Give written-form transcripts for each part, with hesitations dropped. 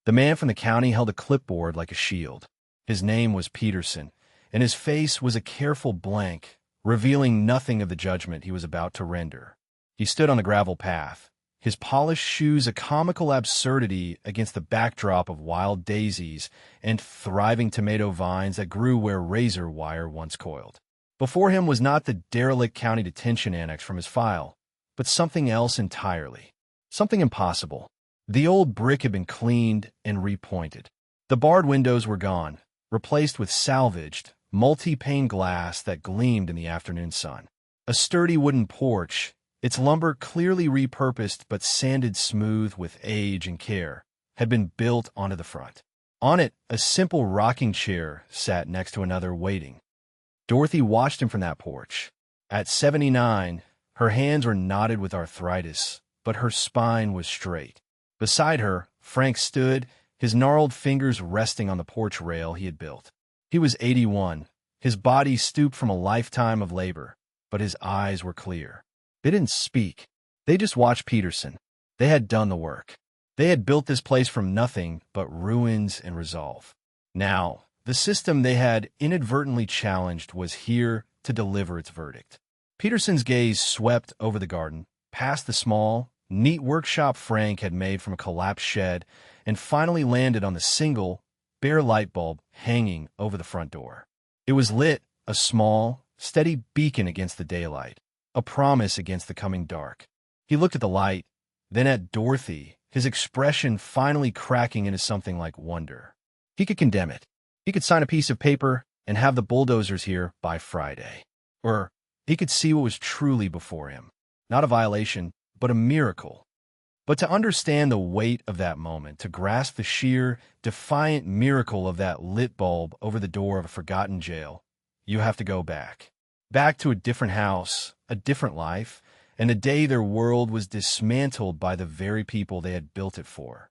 The man from the county held a clipboard like a shield. His name was Peterson, and his face was a careful blank, revealing nothing of the judgment he was about to render. He stood on the gravel path, his polished shoes a comical absurdity against the backdrop of wild daisies and thriving tomato vines that grew where razor wire once coiled. Before him was not the derelict county detention annex from his file, but something else entirely. Something impossible. The old brick had been cleaned and repointed. The barred windows were gone, replaced with salvaged, multi-pane glass that gleamed in the afternoon sun. A sturdy wooden porch, its lumber clearly repurposed but sanded smooth with age and care, had been built onto the front. On it, a simple rocking chair sat next to another waiting. Dorothy watched him from that porch. At 79, her hands were knotted with arthritis, but her spine was straight. Beside her, Frank stood, his gnarled fingers resting on the porch rail he had built. He was 81, his body stooped from a lifetime of labor, but his eyes were clear. They didn't speak. They just watched Peterson. They had done the work. They had built this place from nothing but ruins and resolve. Now, the system they had inadvertently challenged was here to deliver its verdict. Peterson's gaze swept over the garden, past the small, neat workshop Frank had made from a collapsed shed, and finally landed on the single, bare light bulb hanging over the front door. It was lit, a small, steady beacon against the daylight, a promise against the coming dark. He looked at the light, then at Dorothy, his expression finally cracking into something like wonder. He could condemn it. He could sign a piece of paper and have the bulldozers here by Friday. Or he could see what was truly before him. Not a violation, but a miracle. But to understand the weight of that moment, to grasp the sheer, defiant miracle of that lit bulb over the door of a forgotten jail, you have to go back. Back to a different house, a different life, and a day their world was dismantled by the very people they had built it for.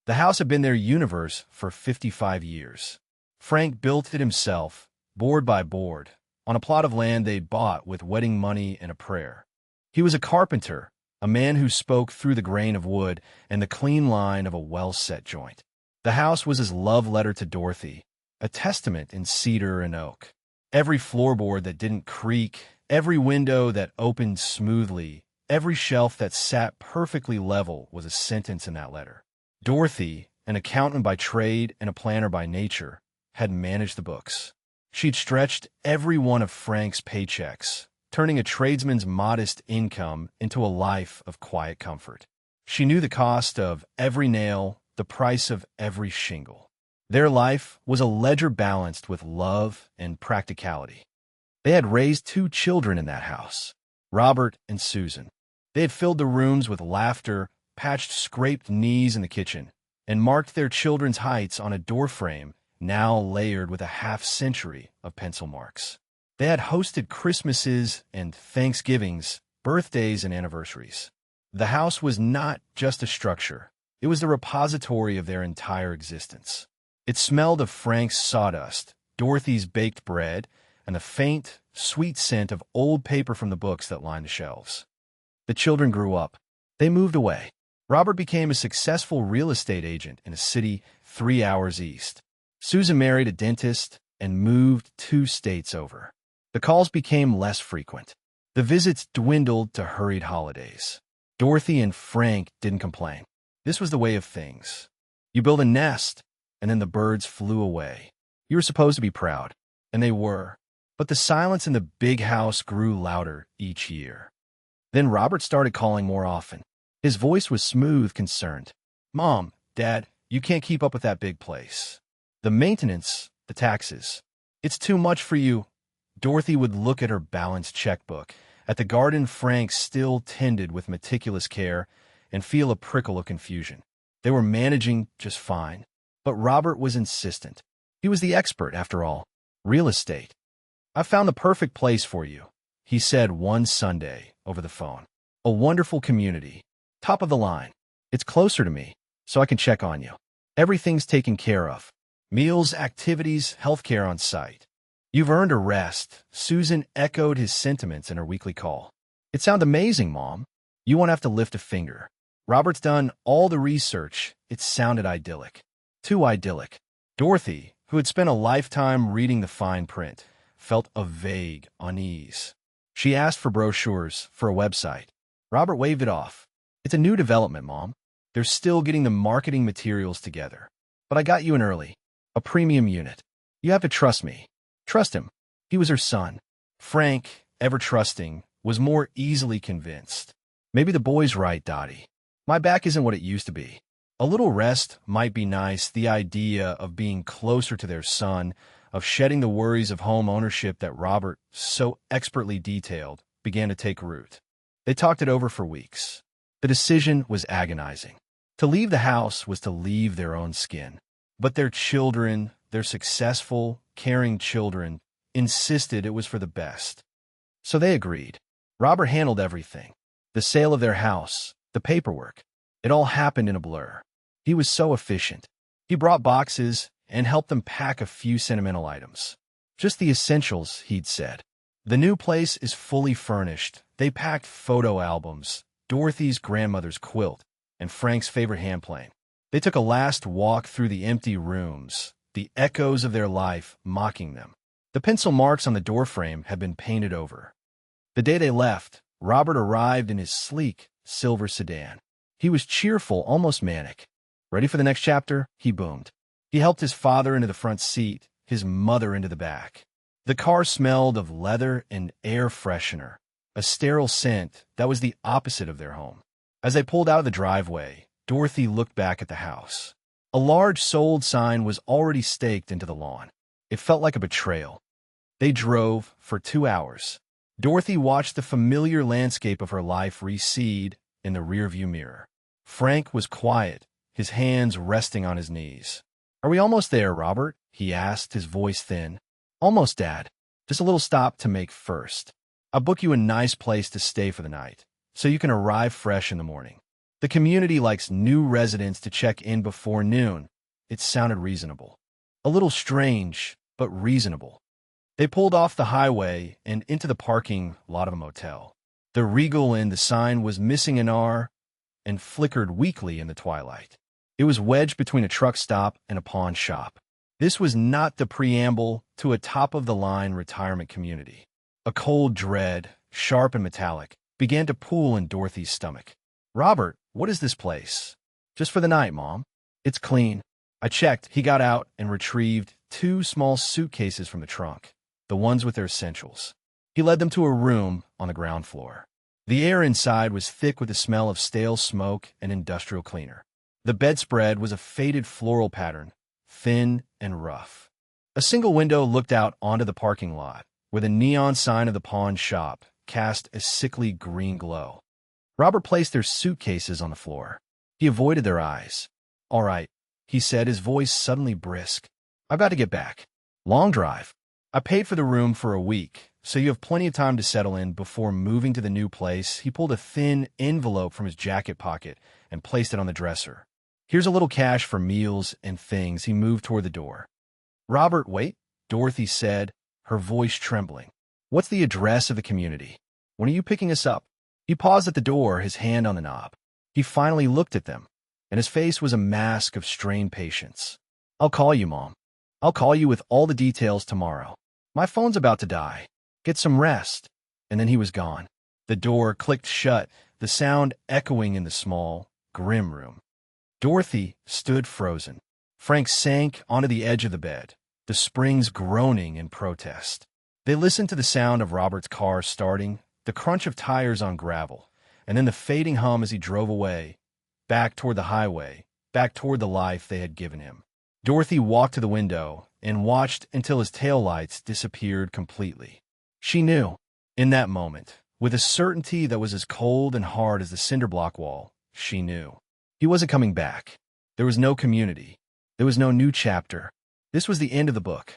The house had been their universe for 55 years. Frank built it himself, board by board, on a plot of land they'd bought with wedding money and a prayer. He was a carpenter, a man who spoke through the grain of wood and the clean line of a well-set joint. The house was his love letter to Dorothy, a testament in cedar and oak. Every floorboard that didn't creak, every window that opened smoothly, every shelf that sat perfectly level was a sentence in that letter. Dorothy, an accountant by trade and a planner by nature, had managed the books. She'd stretched every one of Frank's paychecks, turning a tradesman's modest income into a life of quiet comfort. She knew the cost of every nail, the price of every shingle. Their life was a ledger balanced with love and practicality. They had raised 2 children in that house, Robert and Susan. They had filled the rooms with laughter, patched scraped knees in the kitchen, and marked their children's heights on a doorframe now layered with a half-century of pencil marks. They had hosted Christmases and Thanksgivings, birthdays and anniversaries. The house was not just a structure. It was the repository of their entire existence. It smelled of Frank's sawdust, Dorothy's baked bread, and the faint, sweet scent of old paper from the books that lined the shelves. The children grew up. They moved away. Robert became a successful real estate agent in a city 3 hours east. Susan married a dentist and moved 2 states over. The calls became less frequent. The visits dwindled to hurried holidays. Dorothy and Frank didn't complain. This was the way of things. You build a nest, and then the birds flew away. You were supposed to be proud, and they were. But the silence in the big house grew louder each year. Then Robert started calling more often. His voice was smooth, concerned. "Mom, Dad, you can't keep up with that big place. The maintenance, the taxes. It's too much for you." Dorothy would look at her balanced checkbook, at the garden Frank still tended with meticulous care, and feel a prickle of confusion. They were managing just fine. But Robert was insistent. He was the expert, after all. Real estate. "I found the perfect place for you," he said one Sunday over the phone. "A wonderful community. Top of the line. It's closer to me, so I can check on you. Everything's taken care of. Meals, activities, healthcare on site. You've earned a rest." Susan echoed his sentiments in her weekly call. "It sounds amazing, Mom. You won't have to lift a finger. Robert's done all the research." It sounded idyllic. Too idyllic. Dorothy, who had spent a lifetime reading the fine print, felt a vague unease. She asked for brochures for a website. Robert waved it off. It's a new development, Mom. They're still getting the marketing materials together. But I got you in early. A premium unit. You have to trust me. Trust him. He was her son. Frank, ever trusting, was more easily convinced. Maybe the boy's right, Dottie. My back isn't what it used to be. A little rest might be nice. The idea of being closer to their son, of shedding the worries of home ownership that Robert so expertly detailed, began to take root. They talked it over for weeks. The decision was agonizing. To leave the house was to leave their own skin. But their children, their successful, caring children, insisted it was for the best. So they agreed. Robert handled everything. The sale of their house, the paperwork. It all happened in a blur. He was so efficient. He brought boxes and helped them pack a few sentimental items. Just the essentials, he'd said. The new place is fully furnished. They packed photo albums, Dorothy's grandmother's quilt, and Frank's favorite handplane. They took a last walk through the empty rooms, the echoes of their life mocking them. The pencil marks on the doorframe had been painted over. The day they left, Robert arrived in his sleek, silver sedan. He was cheerful, almost manic. Ready for the next chapter? He boomed. He helped his father into the front seat, his mother into the back. The car smelled of leather and air freshener, a sterile scent that was the opposite of their home. As they pulled out of the driveway, Dorothy looked back at the house. A large sold sign was already staked into the lawn. It felt like a betrayal. They drove for 2 hours. Dorothy watched the familiar landscape of her life recede in the rearview mirror. Frank was quiet, his hands resting on his knees. "Are we almost there, Robert?" he asked, his voice thin. "Almost, Dad. Just a little stop to make first. I'll book you a nice place to stay for the night, so you can arrive fresh in the morning. The community likes new residents to check in before noon." It sounded reasonable. A little strange, but reasonable. They pulled off the highway and into the parking lot of a motel. The Regal in the sign was missing an R and flickered weakly in the twilight. It was wedged between a truck stop and a pawn shop. This was not the preamble to a top-of-the-line retirement community. A cold dread, sharp and metallic, began to pool in Dorothy's stomach. "Robert, what is this place?" "Just for the night, Mom. It's clean." I checked. He got out and retrieved 2 small suitcases from the trunk, the ones with their essentials. He led them to a room on the ground floor. The air inside was thick with the smell of stale smoke and industrial cleaner. The bedspread was a faded floral pattern, thin and rough. A single window looked out onto the parking lot, where the neon sign of the pawn shop cast a sickly green glow. Robert placed their suitcases on the floor. He avoided their eyes. "All right," he said, his voice suddenly brisk. "I've got to get back. Long drive. I paid for the room for a week, so you have plenty of time to settle in before moving to the new place." He pulled a thin envelope from his jacket pocket and placed it on the dresser. "Here's a little cash for meals and things." He moved toward the door. "Robert, wait," Dorothy said, her voice trembling. "What's the address of the community? When are you picking us up?" He paused at the door, his hand on the knob. He finally looked at them, and his face was a mask of strained patience. "I'll call you, Mom. I'll call you with all the details tomorrow. My phone's about to die. Get some rest." And then he was gone. The door clicked shut, the sound echoing in the small, grim room. Dorothy stood frozen. Frank sank onto the edge of the bed, the springs groaning in protest. They listened to the sound of Robert's car starting, the crunch of tires on gravel, and then the fading hum as he drove away, back toward the highway, back toward the life they had given him. Dorothy walked to the window and watched until his taillights disappeared completely. She knew, in that moment, with a certainty that was as cold and hard as the cinder block wall, she knew. He wasn't coming back. There was no community. There was no new chapter. This was the end of the book.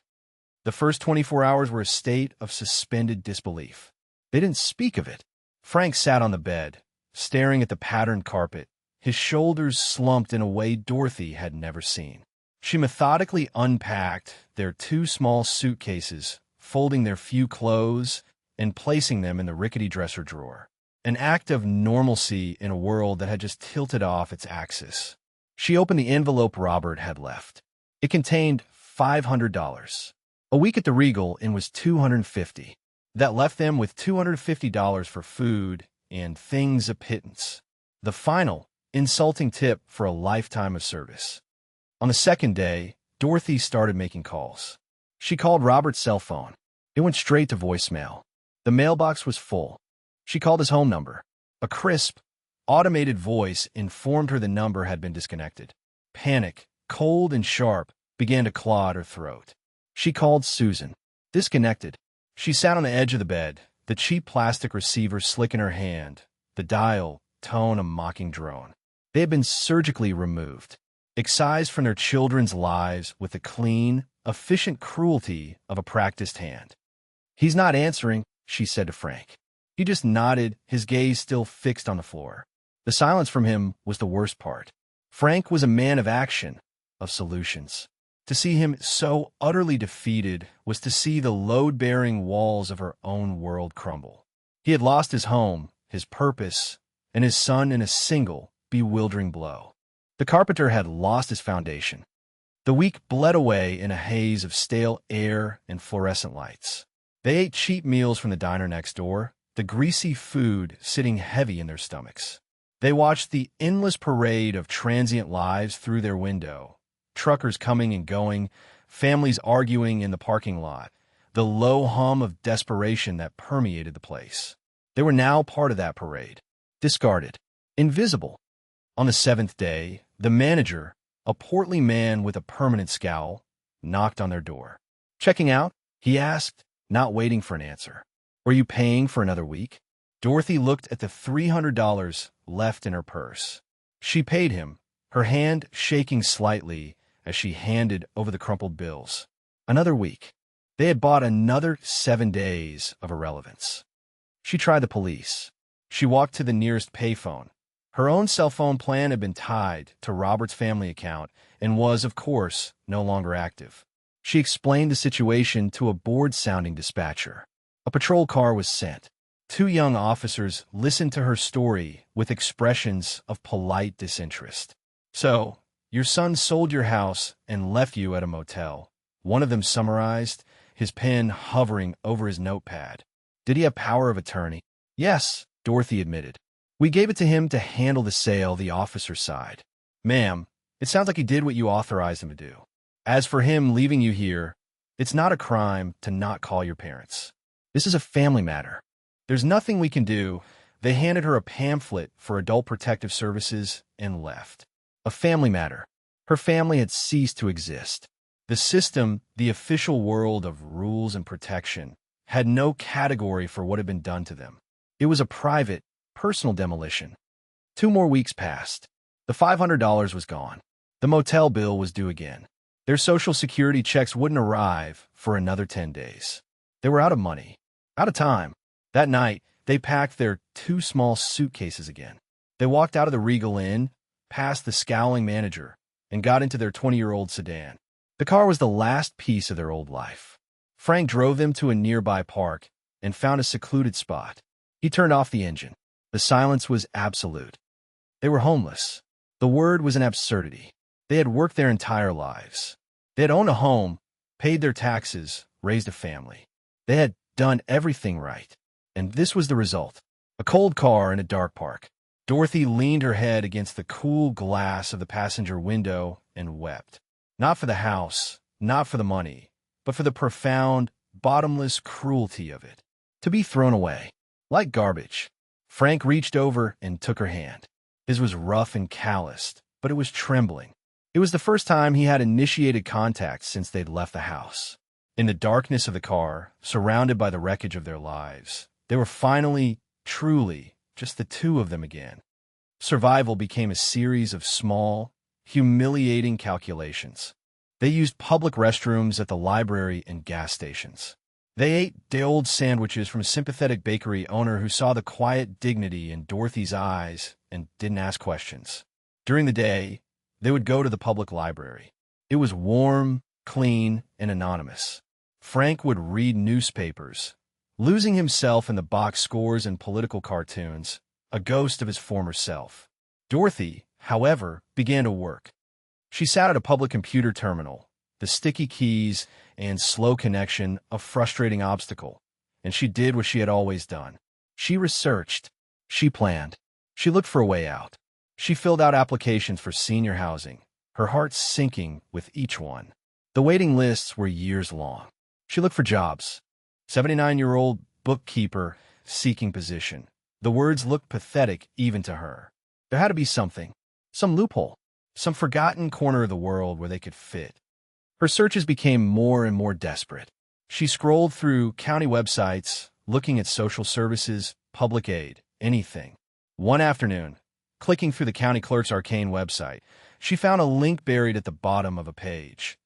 The first 24 hours were a state of suspended disbelief. They didn't speak of it. Frank sat on the bed, staring at the patterned carpet, his shoulders slumped in a way Dorothy had never seen. She methodically unpacked their 2 small suitcases, folding their few clothes and placing them in the rickety dresser drawer. An act of normalcy in a world that had just tilted off its axis. She opened the envelope Robert had left. It contained $500. A week at the Regal Inn was $250. That left them with $250 for food and things a pittance. The final, insulting tip for a lifetime of service. On the second day, Dorothy started making calls. She called Robert's cell phone. It went straight to voicemail. The mailbox was full. She called his home number. A crisp, automated voice informed her the number had been disconnected. Panic, cold and sharp, began to claw at her throat. She called Susan. Disconnected. She sat on the edge of the bed, the cheap plastic receiver slick in her hand, the dial tone a mocking drone. They had been surgically removed, excised from their children's lives with the clean, efficient cruelty of a practiced hand. "He's not answering," she said to Frank. He just nodded, his gaze still fixed on the floor. The silence from him was the worst part. Frank was a man of action, of solutions. To see him so utterly defeated was to see the load-bearing walls of her own world crumble. He had lost his home, his purpose, and his son in a single, bewildering blow. The carpenter had lost his foundation. The week bled away in a haze of stale air and fluorescent lights. They ate cheap meals from the diner next door, the greasy food sitting heavy in their stomachs. They watched the endless parade of transient lives through their window. Truckers coming and going, families arguing in the parking lot, the low hum of desperation that permeated the place. They were now part of that parade, discarded, invisible. On the seventh day, the manager, a portly man with a permanent scowl, knocked on their door. "Checking out?" he asked, not waiting for an answer. "Were you paying for another week?" Dorothy looked at the $300 left in her purse. She paid him, her hand shaking slightly as she handed over the crumpled bills. Another week. They had bought another 7 days of irrelevance. She tried the police. She walked to the nearest payphone. Her own cell phone plan had been tied to Robert's family account and was, of course, no longer active. She explained the situation to a bored-sounding dispatcher. A patrol car was sent. 2 young officers listened to her story with expressions of polite disinterest. "So, your son sold your house and left you at a motel," one of them summarized, his pen hovering over his notepad. "Did he have power of attorney?" "Yes," Dorothy admitted. "We gave it to him to handle the sale," the officer sighed. "Ma'am, it sounds like he did what you authorized him to do. As for him leaving you here, it's not a crime to not call your parents. This is a family matter. There's nothing we can do." They handed her a pamphlet for Adult Protective Services and left. A family matter. Her family had ceased to exist. The system, the official world of rules and protection, had no category for what had been done to them. It was a private, personal demolition. 2 more weeks passed. The $500 was gone. The motel bill was due again. Their Social Security checks wouldn't arrive for another 10 days. They were out of money, out of time. That night, they packed their 2 small suitcases again. They walked out of the Regal Inn, past the scowling manager, and got into their 20-year-old sedan. The car was the last piece of their old life. Frank drove them to a nearby park and found a secluded spot. He turned off the engine. The silence was absolute. They were homeless. The word was an absurdity. They had worked their entire lives. They had owned a home, paid their taxes, raised a family. They had done everything right. And this was the result. A cold car in a dark park. Dorothy leaned her head against the cool glass of the passenger window and wept. Not for the house, not for the money, but for the profound, bottomless cruelty of it. To be thrown away, like garbage. Frank reached over and took her hand. His was rough and calloused, but it was trembling. It was the first time he had initiated contact since they'd left the house. In the darkness of the car, surrounded by the wreckage of their lives, they were finally, truly, just the 2 of them again. Survival became a series of small, humiliating calculations. They used public restrooms at the library and gas stations. They ate day-old sandwiches from a sympathetic bakery owner who saw the quiet dignity in Dorothy's eyes and didn't ask questions. During the day, they would go to the public library. It was warm, clean, and anonymous. Frank would read newspapers, losing himself in the box scores and political cartoons, a ghost of his former self. Dorothy, however, began to work. She sat at a public computer terminal, the sticky keys and slow connection a frustrating obstacle, and she did what she had always done. She researched. She planned. She looked for a way out. She filled out applications for senior housing, her heart sinking with each one. The waiting lists were years long. She looked for jobs. 79-year-old bookkeeper seeking position. The words looked pathetic even to her. There had to be something, some loophole, some forgotten corner of the world where they could fit. Her searches became more and more desperate. She scrolled through county websites, looking at social services, public aid, anything. One afternoon, clicking through the county clerk's arcane website, she found a link buried at the bottom of a page.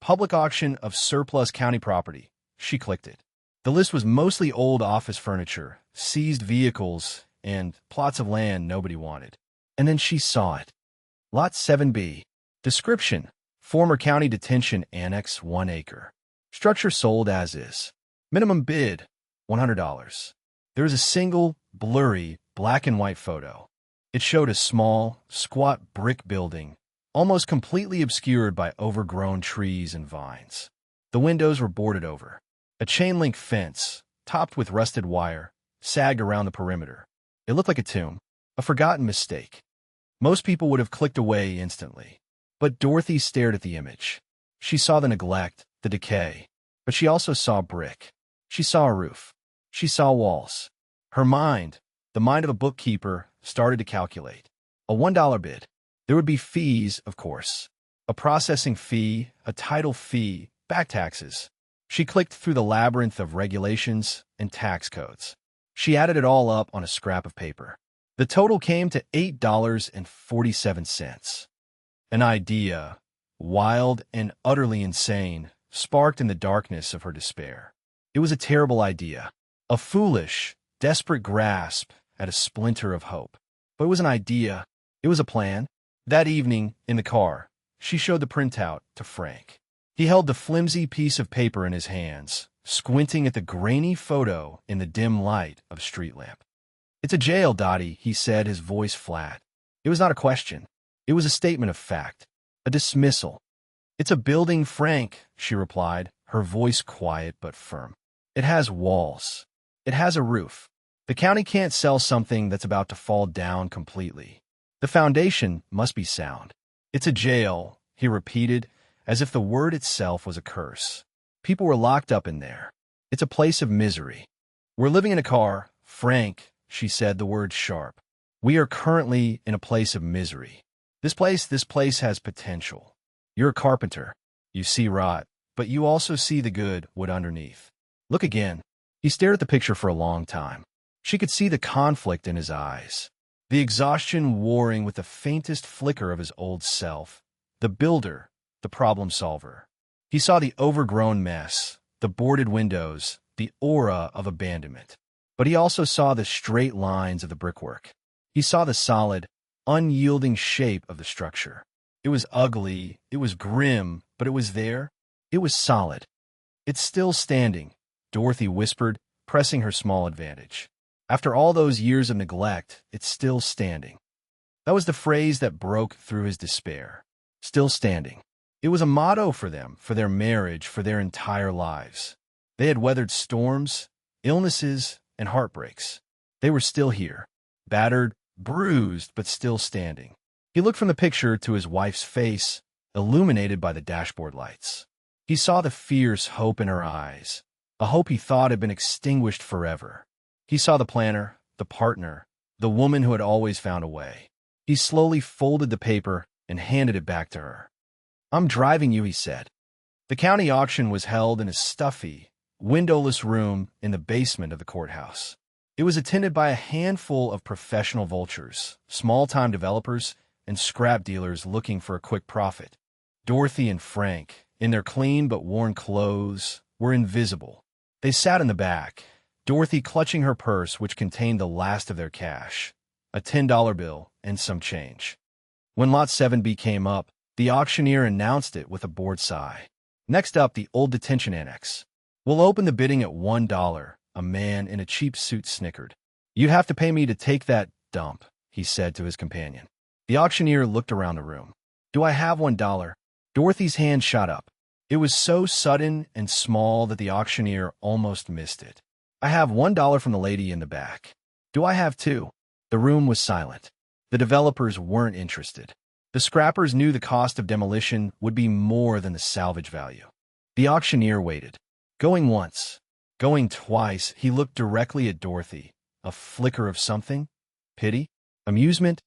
Public auction of surplus county property. She clicked it. The list was mostly old office furniture, seized vehicles, and plots of land nobody wanted. And then she saw it. Lot 7B. Description: former county detention annex, 1 acre. Structure sold as is. Minimum bid, $100. There was a single, blurry, black and white photo. It showed a small, squat brick building, almost completely obscured by overgrown trees and vines. The windows were boarded over. A chain-link fence, topped with rusted wire, sagged around the perimeter. It looked like a tomb, a forgotten mistake. Most people would have clicked away instantly. But Dorothy stared at the image. She saw the neglect, the decay. But she also saw brick. She saw a roof. She saw walls. Her mind, the mind of a bookkeeper, started to calculate. A $1 bid. There would be fees, of course. A processing fee, a title fee, back taxes. She clicked through the labyrinth of regulations and tax codes. She added it all up on a scrap of paper. The total came to $8.47. An idea, wild and utterly insane, sparked in the darkness of her despair. It was a terrible idea, a foolish, desperate grasp at a splinter of hope. But it was an idea. It was a plan. That evening, in the car, she showed the printout to Frank. He held the flimsy piece of paper in his hands, squinting at the grainy photo in the dim light of a street lamp. "It's a jail, Dottie," he said, his voice flat. It was not a question. It was a statement of fact, a dismissal. "It's a building, Frank," she replied, her voice quiet but firm. "It has walls. It has a roof. The county can't sell something that's about to fall down completely. The foundation must be sound. It's a jail," he repeated, as if the word itself was a curse. People were locked up in there. "It's a place of misery. We're living in a car, Frank," she said, the words sharp. "We are currently in a place of misery. This place has potential. You're a carpenter. You see rot, but you also see the good wood underneath. Look again." He stared at the picture for a long time. She could see the conflict in his eyes, the exhaustion warring with the faintest flicker of his old self, the builder, the problem solver. He saw the overgrown mess, the boarded windows, the aura of abandonment. But he also saw the straight lines of the brickwork. He saw the solid, unyielding shape of the structure. It was ugly, it was grim, but it was there. It was solid. "It's still standing," Dorothy whispered, pressing her small advantage. "After all those years of neglect, it's still standing." That was the phrase that broke through his despair. Still standing. It was a motto for them, for their marriage, for their entire lives. They had weathered storms, illnesses, and heartbreaks. They were still here, battered, bruised, but still standing. He looked from the picture to his wife's face, illuminated by the dashboard lights. He saw the fierce hope in her eyes, a hope he thought had been extinguished forever. He saw the planner, the partner, the woman who had always found a way. He slowly folded the paper and handed it back to her. "I'm driving you," he said. The county auction was held in a stuffy, windowless room in the basement of the courthouse. It was attended by a handful of professional vultures, small-time developers, and scrap dealers looking for a quick profit. Dorothy and Frank, in their clean but worn clothes, were invisible. They sat in the back, Dorothy clutching her purse, which contained the last of their cash, a $10 bill and some change. When Lot 7B came up, the auctioneer announced it with a bored sigh. "Next up, the old detention annex. We'll open the bidding at $1, a man in a cheap suit snickered. "You'd have to pay me to take that dump," he said to his companion. The auctioneer looked around the room. "Do I have $1?" Dorothy's hand shot up. It was so sudden and small that the auctioneer almost missed it. "I have $1 from the lady in the back." "Do I have two?" The room was silent. The developers weren't interested. The scrappers knew the cost of demolition would be more than the salvage value. The auctioneer waited. Going once, going twice, he looked directly at Dorothy, a flicker of something, pity, amusement,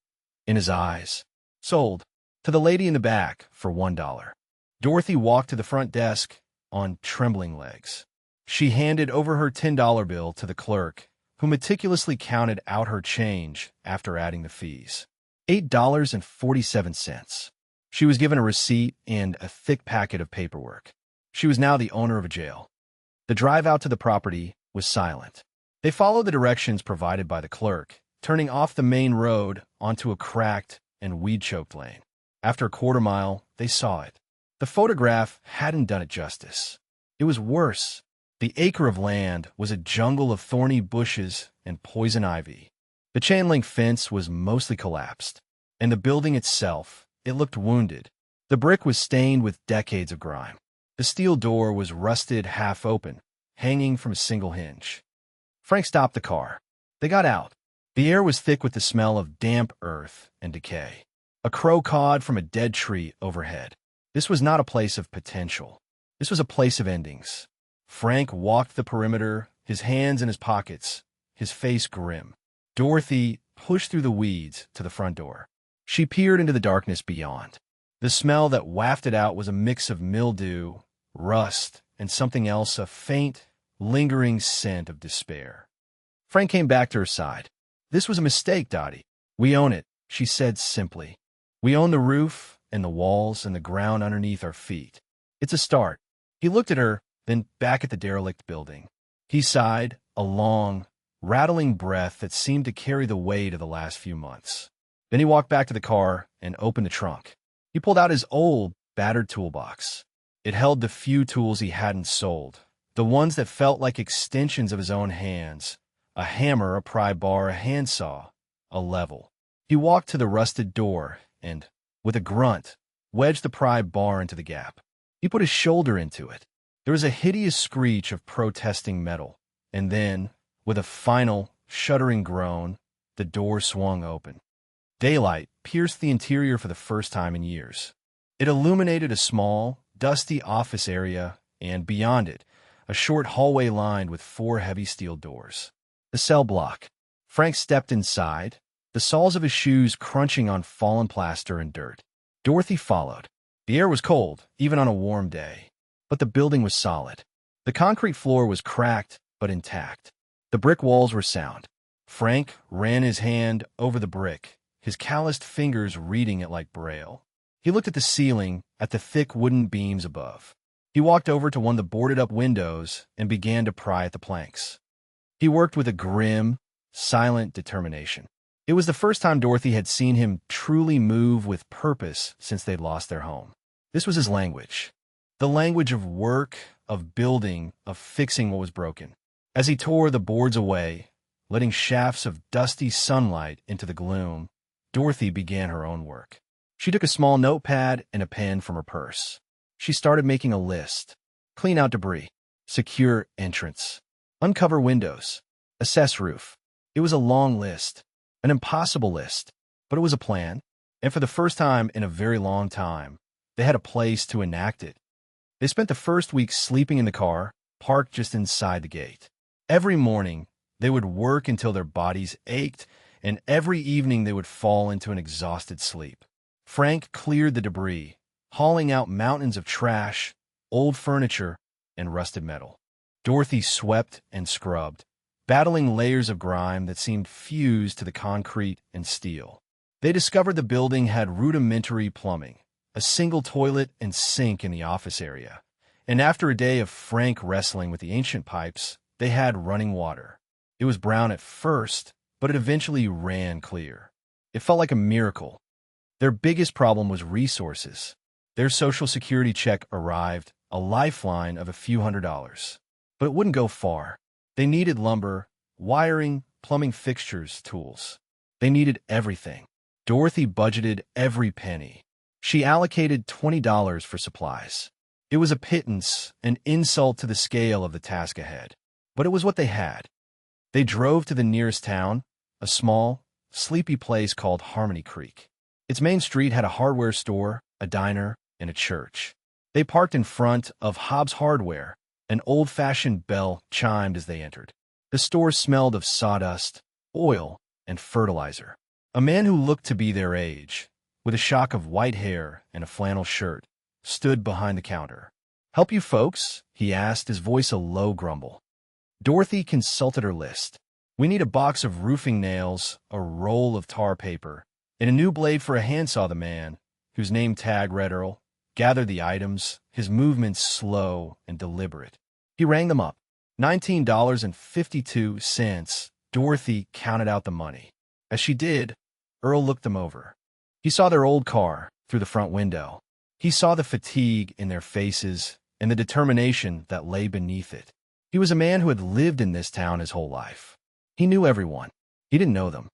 in his eyes. "Sold. To the lady in the back for $1. Dorothy walked to the front desk on trembling legs. She handed over her $10 bill to the clerk, who meticulously counted out her change after adding the fees. $8.47. She was given a receipt and a thick packet of paperwork. She was now the owner of a jail. The drive out to the property was silent. They followed the directions provided by the clerk, turning off the main road onto a cracked and weed-choked lane. After a quarter-mile, they saw it. The photograph hadn't done it justice. It was worse. The acre of land was a jungle of thorny bushes and poison ivy. The chain-link fence was mostly collapsed, and the building itself, it looked wounded. The brick was stained with decades of grime. The steel door was rusted half open, hanging from a single hinge. Frank stopped the car. They got out. The air was thick with the smell of damp earth and decay. A crow cawed from a dead tree overhead. This was not a place of potential. This was a place of endings. Frank walked the perimeter, his hands in his pockets, his face grim. Dorothy pushed through the weeds to the front door. She peered into the darkness beyond. The smell that wafted out was a mix of mildew, rust, and something else, a faint, lingering scent of despair. Frank came back to her side. "This was a mistake, Dottie. We own it," she said simply. "We own the roof and the walls and the ground underneath our feet. It's a start." He looked at her, then back at the derelict building. He sighed, a long, rattling breath that seemed to carry the weight of the last few months. Then he walked back to the car and opened the trunk. He pulled out his old, battered toolbox. It held the few tools he hadn't sold, the ones that felt like extensions of his own hands: a hammer, a pry bar, a handsaw, a level. He walked to the rusted door and, with a grunt, wedged the pry bar into the gap. He put his shoulder into it. There was a hideous screech of protesting metal, and then, with a final, shuddering groan, the door swung open. Daylight pierced the interior for the first time in years. It illuminated a small, dusty office area, and beyond it, a short hallway lined with 4 heavy steel doors. The cell block. Frank stepped inside, the soles of his shoes crunching on fallen plaster and dirt. Dorothy followed. The air was cold, even on a warm day, but the building was solid. The concrete floor was cracked, but intact. The brick walls were sound. Frank ran his hand over the brick, his calloused fingers reading it like Braille. He looked at the ceiling, at the thick wooden beams above. He walked over to one of the boarded-up windows and began to pry at the planks. He worked with a grim, silent determination. It was the first time Dorothy had seen him truly move with purpose since they'd lost their home. This was his language. The language of work, of building, of fixing what was broken. As he tore the boards away, letting shafts of dusty sunlight into the gloom, Dorothy began her own work. She took a small notepad and a pen from her purse. She started making a list. Clean out debris. Secure entrance. Uncover windows. Assess roof. It was a long list. An impossible list. But it was a plan. And for the first time in a very long time, they had a place to enact it. They spent the first week sleeping in the car, parked just inside the gate. Every morning, they would work until their bodies ached, and every evening they would fall into an exhausted sleep. Frank cleared the debris, hauling out mountains of trash, old furniture, and rusted metal. Dorothy swept and scrubbed, battling layers of grime that seemed fused to the concrete and steel. They discovered the building had rudimentary plumbing, a single toilet and sink in the office area, and after a day of frank wrestling with the ancient pipes, they had running water. It was brown at first, but it eventually ran clear. It felt like a miracle. Their biggest problem was resources. Their Social Security check arrived, a lifeline of a few $100s. But it wouldn't go far. They needed lumber, wiring, plumbing fixtures, tools. They needed everything. Dorothy budgeted every penny. She allocated $20 for supplies. It was a pittance, an insult to the scale of the task ahead. But it was what they had. They drove to the nearest town, a small, sleepy place called Harmony Creek. Its main street had a hardware store, a diner, and a church. They parked in front of Hobbs Hardware. An old-fashioned bell chimed as they entered. The store smelled of sawdust, oil, and fertilizer. A man who looked to be their age, with a shock of white hair and a flannel shirt, stood behind the counter. "Help you folks?" he asked, his voice a low grumble. Dorothy consulted her list. "We need a box of roofing nails, a roll of tar paper, and a new blade for a handsaw." The man, whose name tag read Earl, gathered the items, his movements slow and deliberate. He rang them up. $19.52. Dorothy counted out the money. As she did, Earl looked them over. He saw their old car through the front window. He saw the fatigue in their faces and the determination that lay beneath it. He was a man who had lived in this town his whole life. He knew everyone. He didn't know them.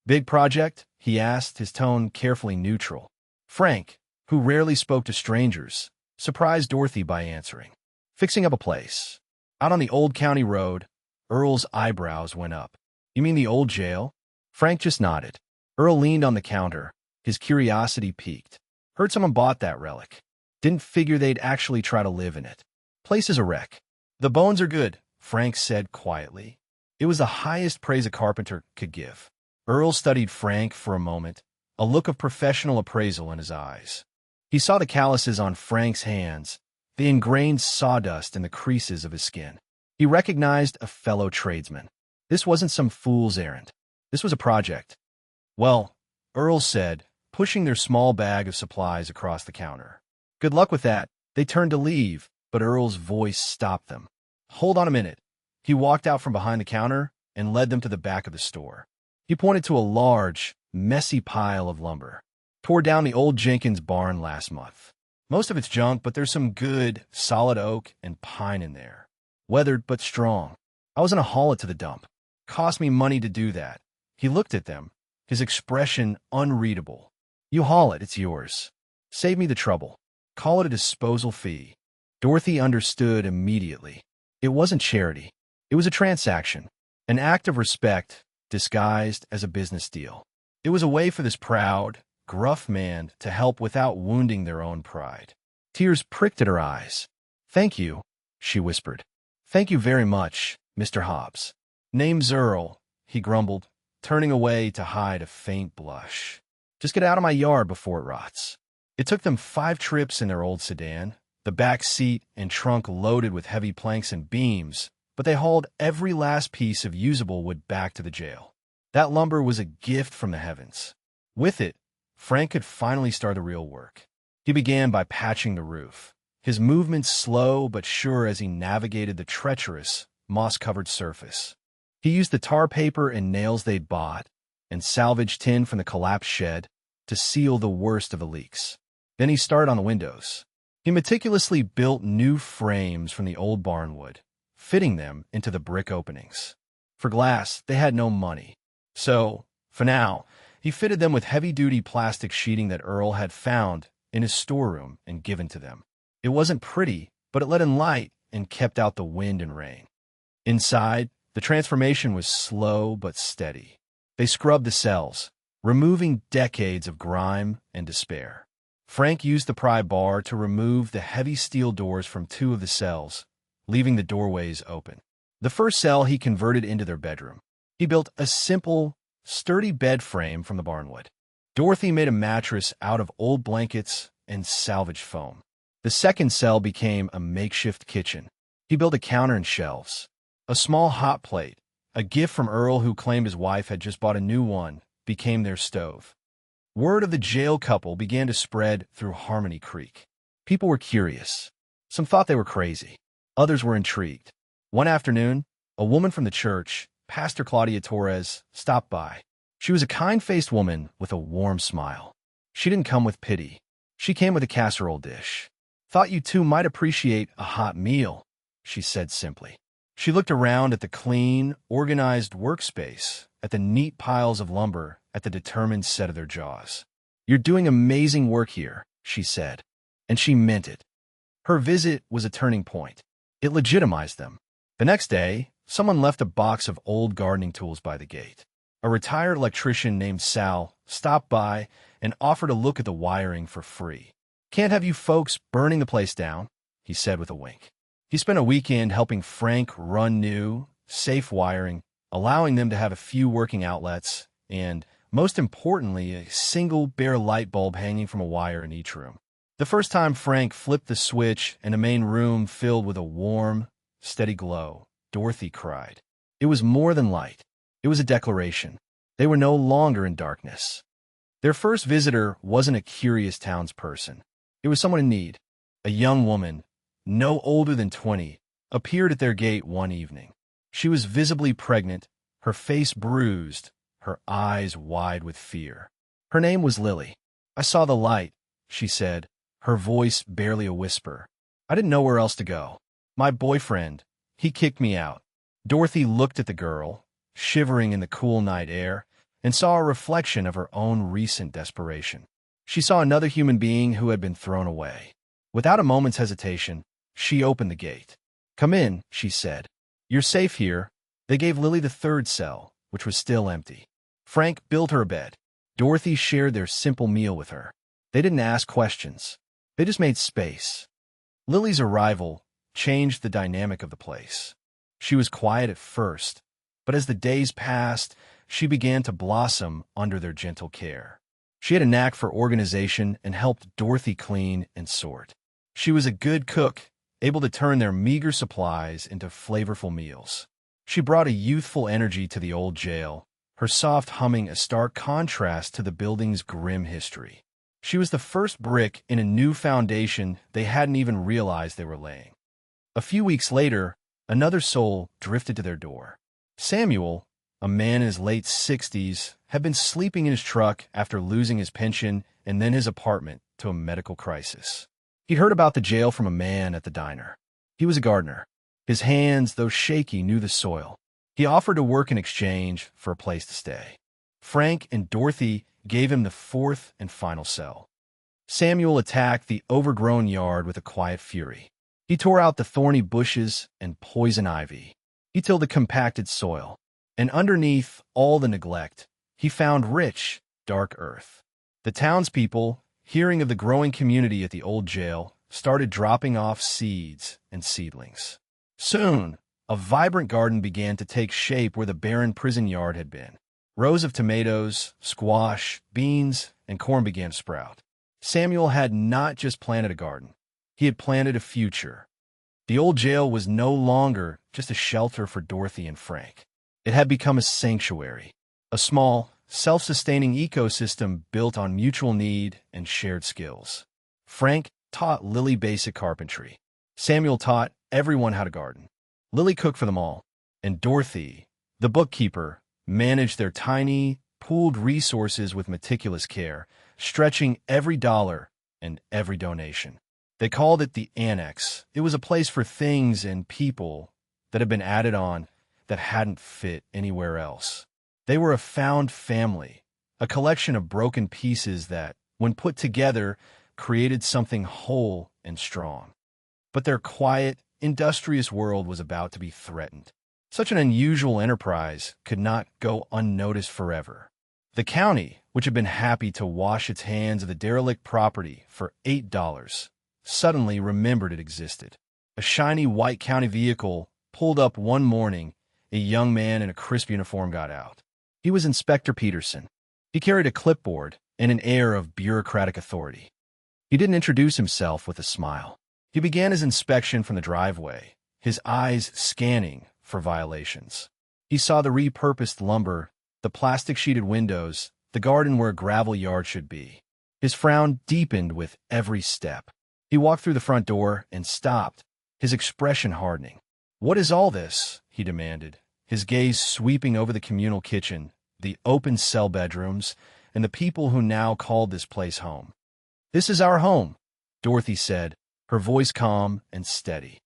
"Big project?" he asked, his tone carefully neutral. Frank, who rarely spoke to strangers, surprised Dorothy by answering. "Fixing up a place. Out on the old county road." Earl's eyebrows went up. "You mean the old jail?" Frank just nodded. Earl leaned on the counter, his curiosity piqued. "Heard someone bought that relic. Didn't figure they'd actually try to live in it. Place is a wreck." "The bones are good," Frank said quietly. It was the highest praise a carpenter could give. Earl studied Frank for a moment, a look of professional appraisal in his eyes. He saw the calluses on Frank's hands, the ingrained sawdust in the creases of his skin. He recognized a fellow tradesman. This wasn't some fool's errand. This was a project. "Well," Earl said, pushing their small bag of supplies across the counter. "Good luck with that." They turned to leave, but Earl's voice stopped them. "Hold on a minute." He walked out from behind the counter and led them to the back of the store. He pointed to a large, messy pile of lumber. "Tore down the old Jenkins barn last month. Most of it's junk, but there's some good, solid oak and pine in there. Weathered but strong. I was gonna haul it to the dump. Cost me money to do that." He looked at them, his expression unreadable. "You haul it, it's yours. Save me the trouble. Call it a disposal fee." Dorothy understood immediately. It wasn't charity. It was a transaction, an act of respect disguised as a business deal. It was a way for this proud, gruff man to help without wounding their own pride. Tears pricked at her eyes. "Thank you," she whispered. "Thank you very much, Mr. Hobbs." "Name's Earl," he grumbled, turning away to hide a faint blush. "Just get out of my yard before it rots." It took them 5 trips in their old sedan, the back seat and trunk loaded with heavy planks and beams, but they hauled every last piece of usable wood back to the jail. That lumber was a gift from the heavens. With it, Frank could finally start the real work. He began by patching the roof, his movements slow but sure as he navigated the treacherous, moss-covered surface. He used the tar paper and nails they'd bought, and salvaged tin from the collapsed shed, to seal the worst of the leaks. Then he started on the windows. He meticulously built new frames from the old barnwood, fitting them into the brick openings. For glass, they had no money. So, for now, he fitted them with heavy-duty plastic sheeting that Earl had found in his storeroom and given to them. It wasn't pretty, but it let in light and kept out the wind and rain. Inside, the transformation was slow but steady. They scrubbed the cells, removing decades of grime and despair. Frank used the pry bar to remove the heavy steel doors from 2 of the cells, leaving the doorways open. The first cell he converted into their bedroom. He built a simple, sturdy bed frame from the barnwood. Dorothy made a mattress out of old blankets and salvaged foam. The second cell became a makeshift kitchen. He built a counter and shelves. A small hot plate, a gift from Earl who claimed his wife had just bought a new one, became their stove. Word of the jail couple began to spread through Harmony Creek. People were curious. Some thought they were crazy. Others were intrigued. One afternoon, a woman from the church, Pastor Claudia Torres, stopped by. She was a kind-faced woman with a warm smile. She didn't come with pity. She came with a casserole dish. "Thought you two might appreciate a hot meal," she said simply. She looked around at the clean, organized workspace, at the neat piles of lumber at the determined set of their jaws. "You're doing amazing work here," she said, and she meant it. Her visit was a turning point. It legitimized them. The next day, someone left a box of old gardening tools by the gate. A retired electrician named Sal stopped by and offered a look at the wiring for free. "Can't have you folks burning the place down," he said with a wink. He spent a weekend helping Frank run new, safe wiring, allowing them to have a few working outlets, and, most importantly, a single bare light bulb hanging from a wire in each room. The first time Frank flipped the switch and the main room filled with a warm, steady glow, Dorothy cried. It was more than light. It was a declaration. They were no longer in darkness. Their first visitor wasn't a curious townsperson. It was someone in need. A young woman, no older than 20, appeared at their gate one evening. She was visibly pregnant, her face bruised, her eyes wide with fear. Her name was Lily. "I saw the light," she said, her voice barely a whisper. "I didn't know where else to go. My boyfriend, he kicked me out." Dorothy looked at the girl, shivering in the cool night air, and saw a reflection of her own recent desperation. She saw another human being who had been thrown away. Without a moment's hesitation, she opened the gate. "Come in," she said. "You're safe here." They gave Lily the third cell, which was still empty. Frank built her a bed. Dorothy shared their simple meal with her. They didn't ask questions. They just made space. Lily's arrival changed the dynamic of the place. She was quiet at first, but as the days passed, she began to blossom under their gentle care. She had a knack for organization and helped Dorothy clean and sort. She was a good cook, able to turn their meager supplies into flavorful meals. She brought a youthful energy to the old jail, her soft humming a stark contrast to the building's grim history. She was the first brick in a new foundation they hadn't even realized they were laying. A few weeks later, another soul drifted to their door. Samuel, a man in his late 60s, had been sleeping in his truck after losing his pension and then his apartment to a medical crisis. He'd heard about the jail from a man at the diner. He was a gardener. His hands, though shaky, knew the soil. He offered to work in exchange for a place to stay. Frank and Dorothy gave him the fourth and final cell. Samuel attacked the overgrown yard with a quiet fury. He tore out the thorny bushes and poison ivy. He tilled the compacted soil. And underneath all the neglect, he found rich, dark earth. The townspeople, hearing of the growing community at the old jail, started dropping off seeds and seedlings. Soon, a vibrant garden began to take shape where the barren prison yard had been. Rows of tomatoes, squash, beans, and corn began to sprout. Samuel had not just planted a garden. He had planted a future. The old jail was no longer just a shelter for Dorothy and Frank. It had become a sanctuary, a small, self-sustaining ecosystem built on mutual need and shared skills. Frank taught Lily basic carpentry. Samuel taught everyone how to garden. Lily cooked for them all, and Dorothy, the bookkeeper, managed their tiny, pooled resources with meticulous care, stretching every dollar and every donation. They called it the Annex. It was a place for things and people that had been added on that hadn't fit anywhere else. They were a found family, a collection of broken pieces that, when put together, created something whole and strong. But their quiet, industrious world was about to be threatened. Such an unusual enterprise could not go unnoticed forever. The county, which had been happy to wash its hands of the derelict property for $8, suddenly remembered it existed. A shiny white county vehicle pulled up one morning. A young man in a crisp uniform got out. He was Inspector Peterson. He carried a clipboard and an air of bureaucratic authority. He didn't introduce himself with a smile. He began his inspection from the driveway, his eyes scanning for violations. He saw the repurposed lumber, the plastic-sheeted windows, the garden where a gravel yard should be. His frown deepened with every step. He walked through the front door and stopped, his expression hardening. "What is all this?" he demanded, his gaze sweeping over the communal kitchen, the open cell bedrooms, and the people who now called this place home. "This is our home," Dorothy said, her voice calm and steady.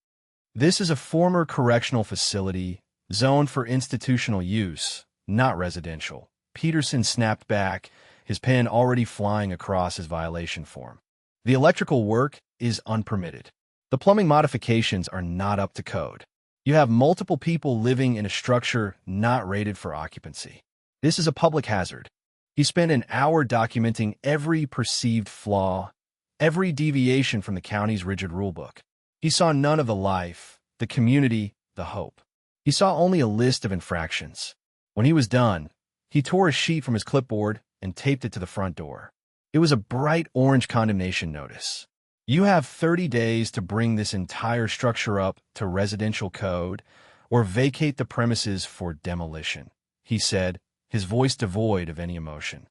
"This is a former correctional facility zoned for institutional use, not residential. Peterson snapped back, his pen already flying across his violation form. The electrical work is unpermitted. The plumbing modifications are not up to code. You have multiple people living in a structure not rated for occupancy. This is a public hazard. He spent an hour documenting every perceived flaw, every deviation from the county's rigid rulebook. He saw none of the life, the community, the hope. He saw only a list of infractions. When he was done, he tore a sheet from his clipboard and taped it to the front door. It was a bright orange condemnation notice. You have 30 days to bring this entire structure up to residential code or vacate the premises for demolition, he said, his voice devoid of any emotion.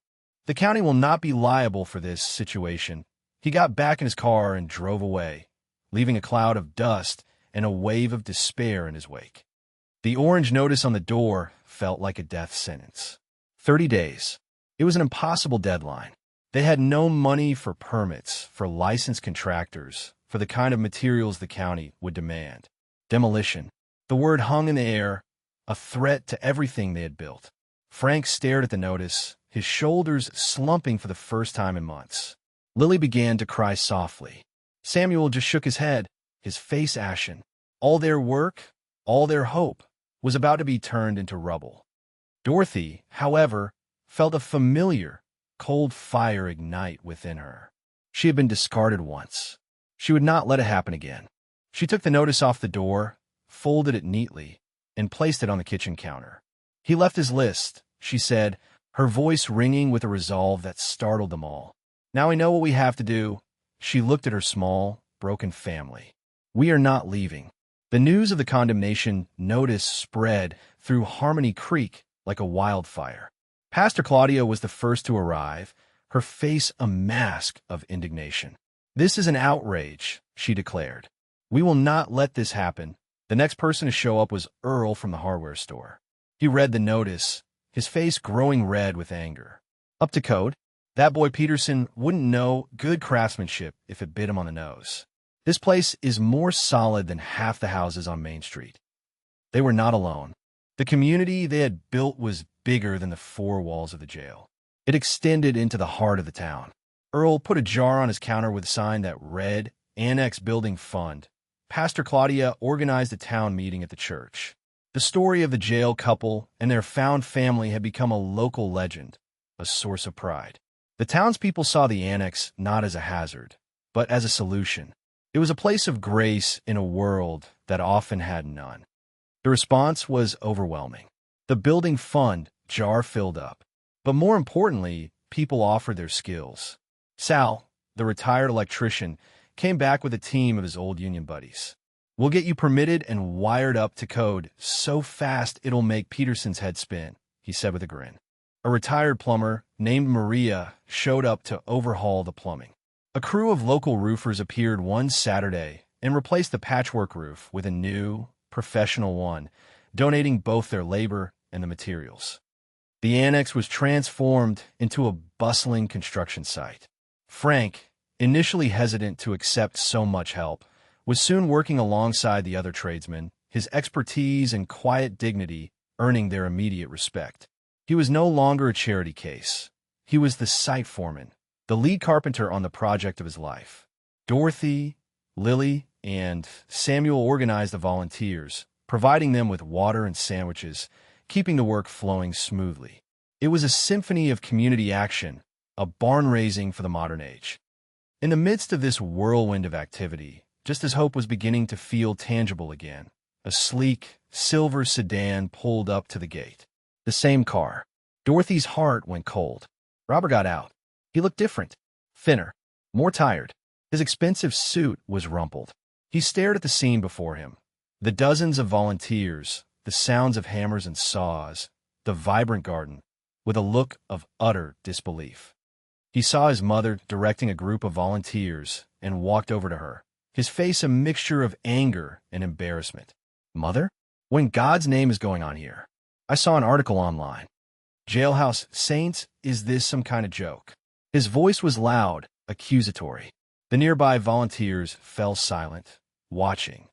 The county will not be liable for this situation. He got back in his car and drove away, leaving a cloud of dust and a wave of despair in his wake. The orange notice on the door felt like a death sentence. 30 days. It was an impossible deadline. They had no money for permits, for licensed contractors, for the kind of materials the county would demand. Demolition. The word hung in the air, a threat to everything they had built. Frank stared at the notice, his shoulders slumping for the first time in months. Lily began to cry softly. Samuel just shook his head, his face ashen. All their work, all their hope, was about to be turned into rubble. Dorothy, however, felt a familiar, cold fire ignite within her. She had been discarded once. She would not let it happen again. She took the notice off the door, folded it neatly, and placed it on the kitchen counter. He left his list, she said, her voice ringing with a resolve that startled them all. Now we know what we have to do. She looked at her small, broken family. We are not leaving. The news of the condemnation notice spread through Harmony Creek like a wildfire. Pastor Claudia was the first to arrive, her face a mask of indignation. This is an outrage, she declared. We will not let this happen. The next person to show up was Earl from the hardware store. He read the notice, his face growing red with anger. Up to code? That boy Peterson wouldn't know good craftsmanship if it bit him on the nose. This place is more solid than half the houses on Main Street. They were not alone. The community they had built was bigger than the four walls of the jail. It extended into the heart of the town. Earl put a jar on his counter with a sign that read, Annex Building Fund. Pastor Claudia organized a town meeting at the church. The story of the jail couple and their found family had become a local legend, a source of pride. The townspeople saw the annex not as a hazard, but as a solution. It was a place of grace in a world that often had none. The response was overwhelming. The building fund jar filled up. But more importantly, people offered their skills. Sal, the retired electrician, came back with a team of his old union buddies. We'll get you permitted and wired up to code so fast it'll make Peterson's head spin, he said with a grin. A retired plumber named Maria showed up to overhaul the plumbing. A crew of local roofers appeared one Saturday and replaced the patchwork roof with a new, professional one, donating both their labor and the materials. The annex was transformed into a bustling construction site. Frank, initially hesitant to accept so much help, was soon working alongside the other tradesmen, his expertise and quiet dignity earning their immediate respect. He was no longer a charity case. He was the site foreman, the lead carpenter on the project of his life. Dorothy, Lily, and Samuel organized the volunteers, providing them with water and sandwiches, keeping the work flowing smoothly. It was a symphony of community action, a barn-raising for the modern age. In the midst of this whirlwind of activity, just as hope was beginning to feel tangible again, a sleek, silver sedan pulled up to the gate. The same car. Dorothy's heart went cold. Robert got out. He looked different, thinner, more tired. His expensive suit was rumpled. He stared at the scene before him. The dozens of volunteers, the sounds of hammers and saws, the vibrant garden, with a look of utter disbelief. He saw his mother directing a group of volunteers and walked over to her, his face a mixture of anger and embarrassment. Mother? What in God's name is going on here? I saw an article online. Jailhouse Saints, is this some kind of joke? His voice was loud, accusatory. The nearby volunteers fell silent, watching.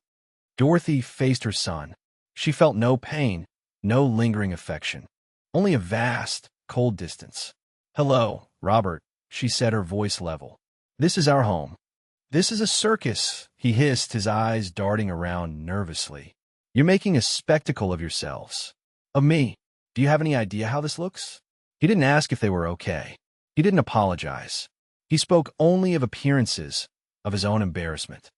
Dorothy faced her son. She felt no pain, no lingering affection, only a vast, cold distance. "Hello, Robert," she said, her voice level. "This is our home." "This is a circus," he hissed, his eyes darting around nervously. "You're making a spectacle of yourselves." "Of me? Do you have any idea how this looks?" He didn't ask if they were okay. He didn't apologize. He spoke only of appearances, of his own embarrassment.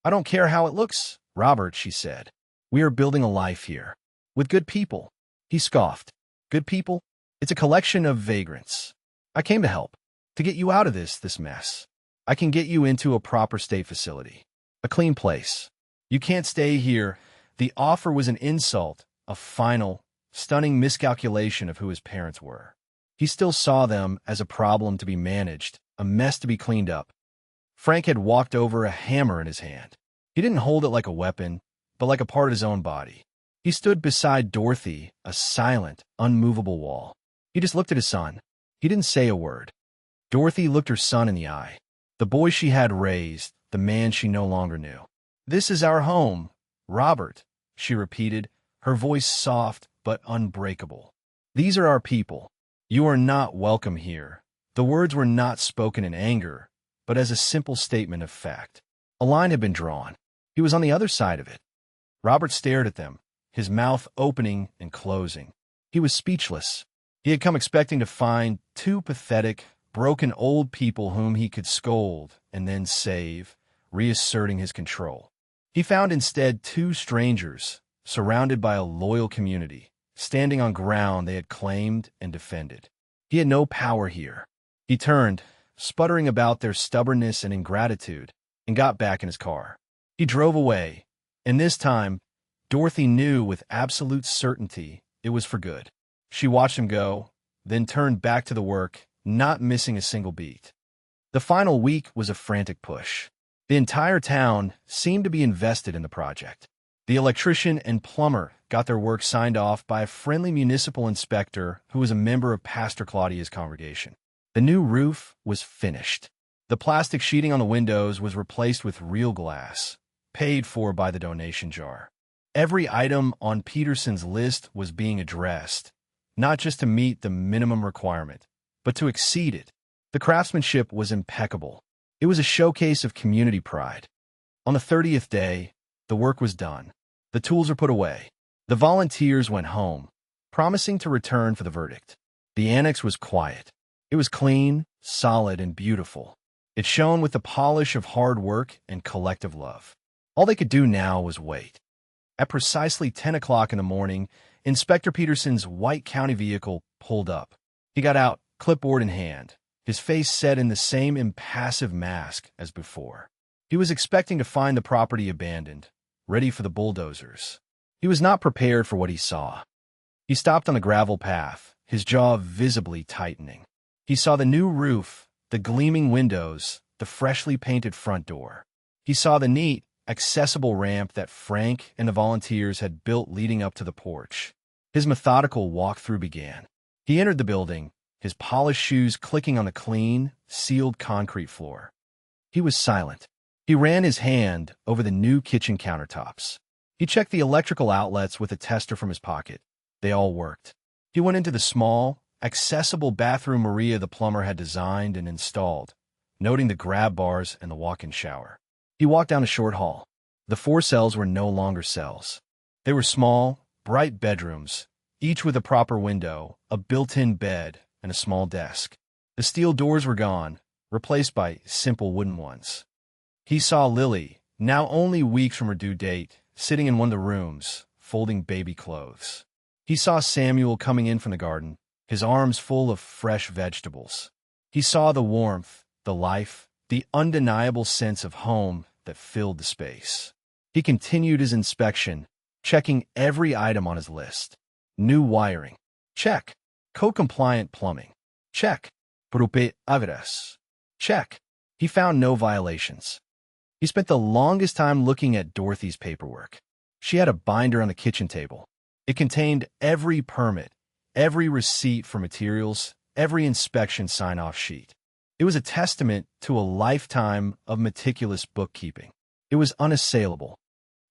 "I don't care how it looks, Robert," she said. "We are building a life here. With good people." He scoffed. "Good people? It's a collection of vagrants. I came to help. To get you out of this mess. I can get you into a proper state facility. A clean place. You can't stay here." The offer was an insult, a final, stunning miscalculation of who his parents were. He still saw them as a problem to be managed, a mess to be cleaned up. Frank had walked over, a hammer in his hand. He didn't hold it like a weapon, but like a part of his own body. He stood beside Dorothy, a silent, unmovable wall. He just looked at his son. He didn't say a word. Dorothy looked her son in the eye. The boy she had raised, the man she no longer knew. "This is our home, Robert," she repeated, her voice soft but unbreakable. "These are our people. You are not welcome here." The words were not spoken in anger, but as a simple statement of fact. A line had been drawn. He was on the other side of it. Robert stared at them, his mouth opening and closing. He was speechless. He had come expecting to find two pathetic, broken old people whom he could scold and then save, reasserting his control. He found instead two strangers, surrounded by a loyal community, standing on ground they had claimed and defended. He had no power here. He turned, sputtering about their stubbornness and ingratitude, and got back in his car. He drove away, and this time, Dorothy knew with absolute certainty it was for good. She watched him go, then turned back to the work, not missing a single beat. The final week was a frantic push. The entire town seemed to be invested in the project. The electrician and plumber got their work signed off by a friendly municipal inspector who was a member of Pastor Claudia's congregation. The new roof was finished. The plastic sheeting on the windows was replaced with real glass, paid for by the donation jar. Every item on Peterson's list was being addressed, not just to meet the minimum requirement, but to exceed it. The craftsmanship was impeccable. It was a showcase of community pride. On the 30th day, the work was done. The tools were put away. The volunteers went home, promising to return for the verdict. The annex was quiet. It was clean, solid, and beautiful. It shone with the polish of hard work and collective love. All they could do now was wait. At precisely 10 o'clock in the morning, Inspector Peterson's white county vehicle pulled up. He got out, clipboard in hand, his face set in the same impassive mask as before. He was expecting to find the property abandoned, ready for the bulldozers. He was not prepared for what he saw. He stopped on the gravel path, his jaw visibly tightening. He saw the new roof, the gleaming windows, the freshly painted front door. He saw the neat, accessible ramp that Frank and the volunteers had built leading up to the porch. His methodical walkthrough began. He entered the building, his polished shoes clicking on the clean, sealed concrete floor. He was silent. He ran his hand over the new kitchen countertops. He checked the electrical outlets with a tester from his pocket. They all worked. He went into the small, accessible bathroom Maria the plumber had designed and installed, noting the grab bars and the walk-in shower. He walked down a short hall. The 4 cells were no longer cells. They were small, bright bedrooms, each with a proper window, a built-in bed, and a small desk. The steel doors were gone, replaced by simple wooden ones. He saw Lily, now only weeks from her due date, sitting in one of the rooms, folding baby clothes. He saw Samuel coming in from the garden, his arms full of fresh vegetables. He saw the warmth, the life, the undeniable sense of home that filled the space. He continued his inspection, checking every item on his list. New wiring. Check. Code-compliant plumbing. Check. Prope averas. Check. He found no violations. He spent the longest time looking at Dorothy's paperwork. She had a binder on the kitchen table. It contained every permit, every receipt for materials, every inspection sign-off sheet. It was a testament to a lifetime of meticulous bookkeeping. It was unassailable.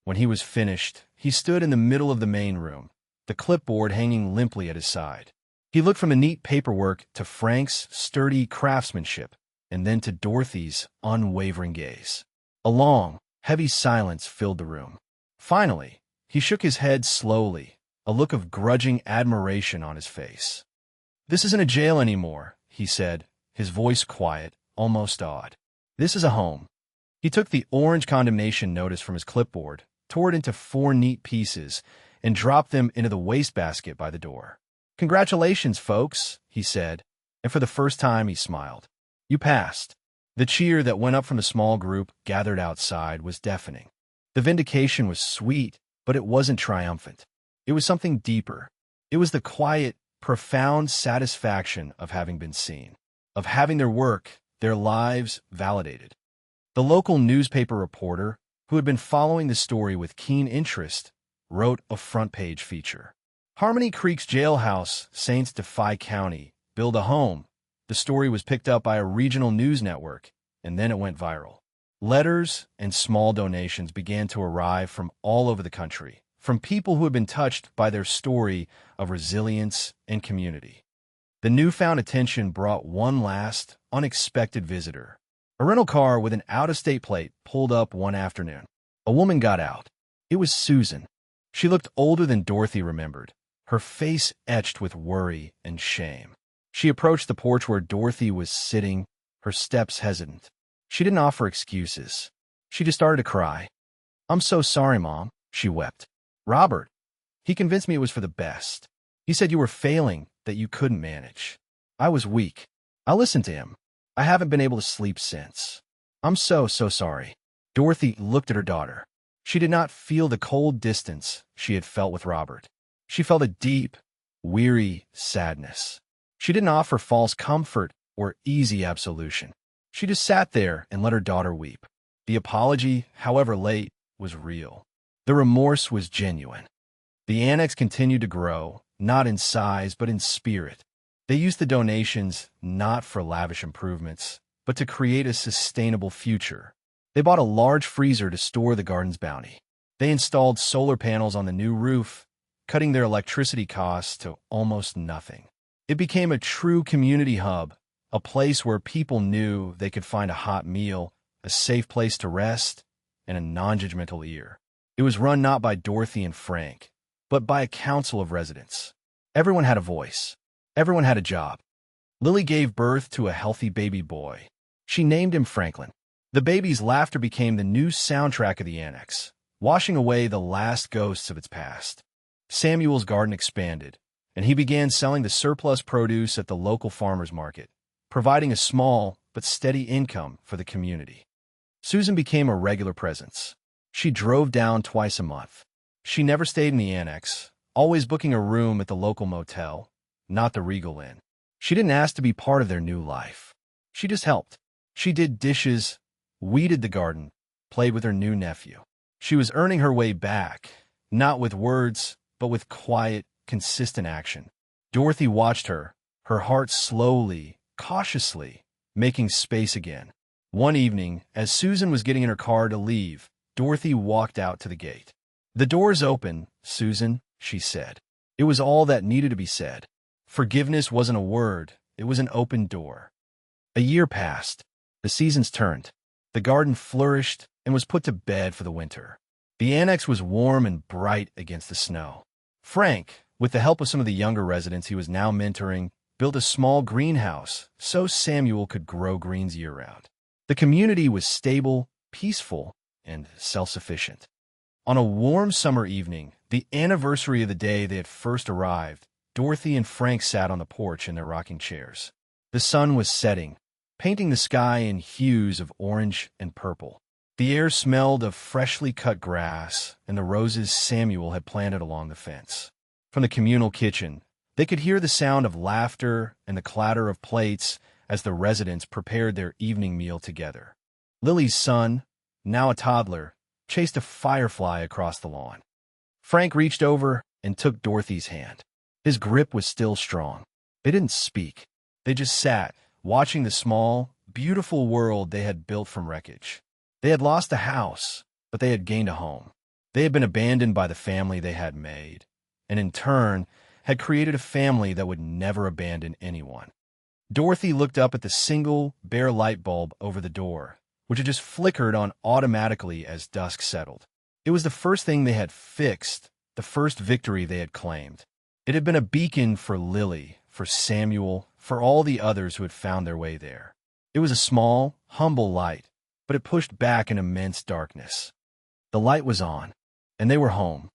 When he was finished, he stood in the middle of the main room, the clipboard hanging limply at his side. He looked from the neat paperwork to Frank's sturdy craftsmanship, and then to Dorothy's unwavering gaze. A long, heavy silence filled the room. Finally, he shook his head slowly, a look of grudging admiration on his face. "This isn't a jail anymore," he said, his voice quiet, almost awed. "This is a home." He took the orange condemnation notice from his clipboard, tore it into 4 neat pieces, and dropped them into the wastebasket by the door. "Congratulations, folks," he said, and for the first time he smiled. "You passed." The cheer that went up from the small group gathered outside was deafening. The vindication was sweet, but it wasn't triumphant. It was something deeper. It was the quiet, profound satisfaction of having been seen, of having their work, their lives validated. The local newspaper reporter, who had been following the story with keen interest, wrote a front-page feature. "Harmony Creek's jailhouse, Saints defy county, build a home." The story was picked up by a regional news network, and then it went viral. Letters and small donations began to arrive from all over the country, from people who had been touched by their story of resilience and community. The newfound attention brought one last, unexpected visitor. A rental car with an out-of-state plate pulled up one afternoon. A woman got out. It was Susan. She looked older than Dorothy remembered, her face etched with worry and shame. She approached the porch where Dorothy was sitting, her steps hesitant. She didn't offer excuses. She just started to cry. "I'm so sorry, Mom," she wept. "Robert, he convinced me it was for the best. He said you were failing, that you couldn't manage. I was weak. I listened to him. I haven't been able to sleep since. I'm so sorry." Dorothy looked at her daughter. She did not feel the cold distance she had felt with Robert. She felt a deep, weary sadness. She didn't offer false comfort or easy absolution. She just sat there and let her daughter weep. The apology, however late, was real. The remorse was genuine. The annex continued to grow, not in size but in spirit. They used the donations not for lavish improvements, but to create a sustainable future. They bought a large freezer to store the garden's bounty. They installed solar panels on the new roof, cutting their electricity costs to almost nothing. It became a true community hub, a place where people knew they could find a hot meal, a safe place to rest, and a non-judgmental ear. It was run not by Dorothy and Frank, but by a council of residents. Everyone had a voice. Everyone had a job. Lily gave birth to a healthy baby boy. She named him Franklin. The baby's laughter became the new soundtrack of the annex, washing away the last ghosts of its past. Samuel's garden expanded, and he began selling the surplus produce at the local farmer's market, providing a small but steady income for the community. Susan became a regular presence. She drove down twice a month. She never stayed in the annex, always booking a room at the local motel, not the Regal Inn. She didn't ask to be part of their new life. She just helped. She did dishes, weeded the garden, played with her new nephew. She was earning her way back, not with words, but with quiet, consistent action. Dorothy watched her, her heart slowly, cautiously, making space again. One evening, as Susan was getting in her car to leave, Dorothy walked out to the gate. "The door's open, Susan," she said. It was all that needed to be said. Forgiveness wasn't a word, it was an open door. A year passed. The seasons turned. The garden flourished and was put to bed for the winter. The annex was warm and bright against the snow. Frank, with the help of some of the younger residents he was now mentoring, built a small greenhouse so Samuel could grow greens year-round. The community was stable, peaceful, and self-sufficient. On a warm summer evening, the anniversary of the day they had first arrived, Dorothy and Frank sat on the porch in their rocking chairs. The sun was setting, painting the sky in hues of orange and purple. The air smelled of freshly cut grass and the roses Samuel had planted along the fence. From the communal kitchen, they could hear the sound of laughter and the clatter of plates as the residents prepared their evening meal together. Lily's son, now a toddler, chased a firefly across the lawn. Frank reached over and took Dorothy's hand. His grip was still strong. They didn't speak. They just sat, watching the small, beautiful world they had built from wreckage. They had lost a house, but they had gained a home. They had been abandoned by the family they had made, and in turn, had created a family that would never abandon anyone. Dorothy looked up at the single, bare light bulb over the door, which had just flickered on automatically as dusk settled. It was the first thing they had fixed, the first victory they had claimed. It had been a beacon for Lily, for Samuel, for all the others who had found their way there. It was a small, humble light, but it pushed back an immense darkness. The light was on, and they were home,